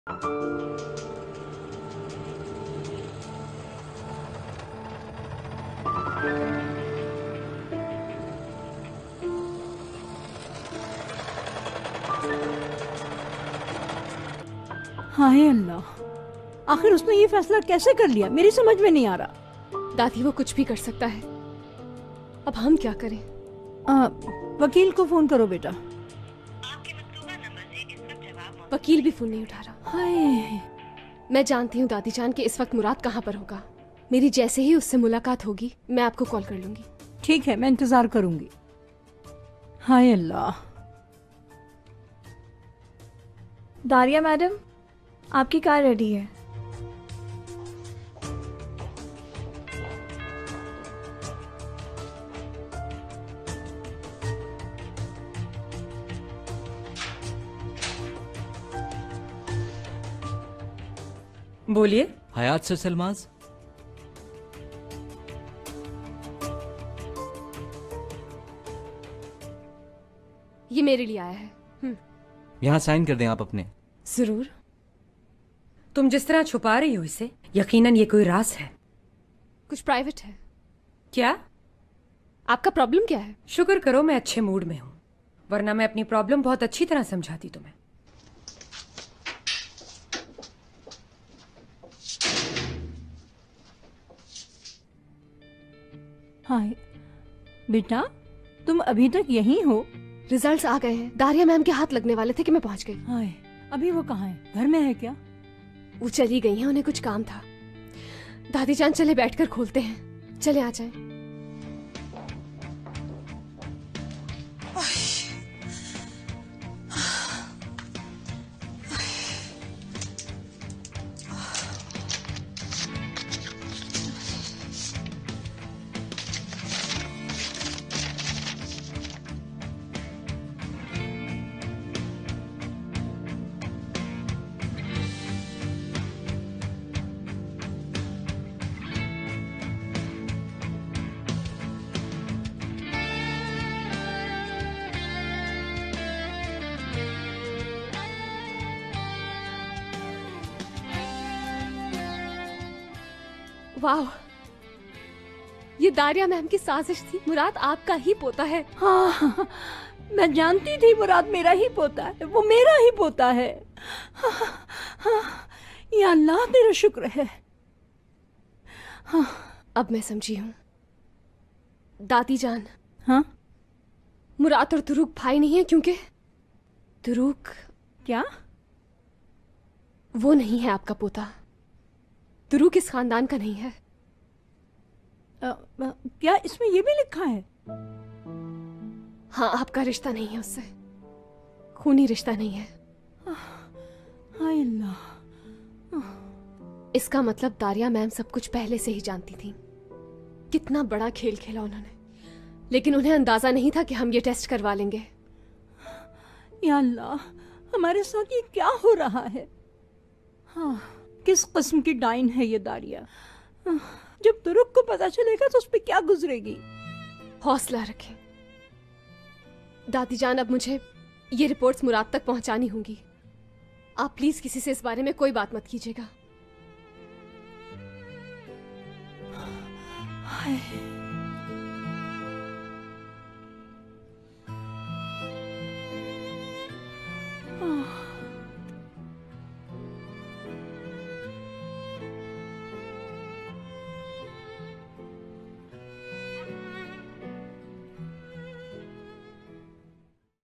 हाय अल्लाह, आखिर उसने ये फैसला कैसे कर लिया, मेरी समझ में नहीं आ रहा। दादी वो कुछ भी कर सकता है, अब हम क्या करें? वकील को फोन करो बेटा। वकील भी फोन नहीं उठा रहा। हाय, मैं जानती हूँ दादी जान कि इस वक्त मुराद कहाँ पर होगा। मेरी जैसे ही उससे मुलाकात होगी मैं आपको कॉल कर लूंगी। ठीक है, मैं इंतजार करूंगी। हाय अल्लाह। दारिया मैडम, आपकी कार रेडी है। बोलिए। हयात सर सलमाज। ये मेरे लिए आया है। यहाँ साइन कर दें आप अपने। जरूर। तुम जिस तरह छुपा रही हो इसे, यकीनन ये कोई राज है। कुछ प्राइवेट है। क्या? आपका प्रॉब्लम क्या है? शुक्र करो मैं अच्छे मूड में हूँ, वरना मैं अपनी प्रॉब्लम बहुत अच्छी तरह समझाती तुम्हें। हाय बेटा, तुम अभी तक यहीं हो? रिजल्ट्स आ गए हैं। दारिया मैम के हाथ लगने वाले थे कि मैं पहुंच गई। हाय, अभी वो कहाँ है? घर में है क्या? वो चली गई हैं, उन्हें कुछ काम था। दादी जान चले बैठकर खोलते हैं। चले आ जाएं। वाह, ये दारिया मैम की साजिश थी। मुराद आपका ही पोता है। हाँ, मैं जानती थी मुराद मेरा ही पोता है, वो मेरा ही पोता है। हाँ, या अल्लाह तेरा शुक्र है। हाँ, अब मैं समझी हूँ। दादी जान, हाँ, मुराद और तुरुक भाई नहीं है, क्योंकि तुरुक क्या? वो नहीं है आपका पोता। तुरुक इस खानदान का नहीं है। क्या इसमें ये भी लिखा है? हाँ, आपका रिश्ता नहीं है उससे, खूनी रिश्ता नहीं है। हाय अल्लाह। इसका मतलब दारिया मैम सब कुछ पहले से ही जानती थी। कितना बड़ा खेल खेला उन्होंने, लेकिन उन्हें अंदाजा नहीं था कि हम ये टेस्ट करवा लेंगे। या अल्लाह, हमारे साथ ये क्या हो रहा है? हाँ, किस किस्म की डाइन है ये दारिया? जब तुरुक को पता चलेगा तो उस पर क्या गुजरेगी? हौसला रखें दादी जान। अब मुझे ये रिपोर्ट्स मुराद तक पहुंचानी होंगी। आप प्लीज किसी से इस बारे में कोई बात मत कीजिएगा। हाय।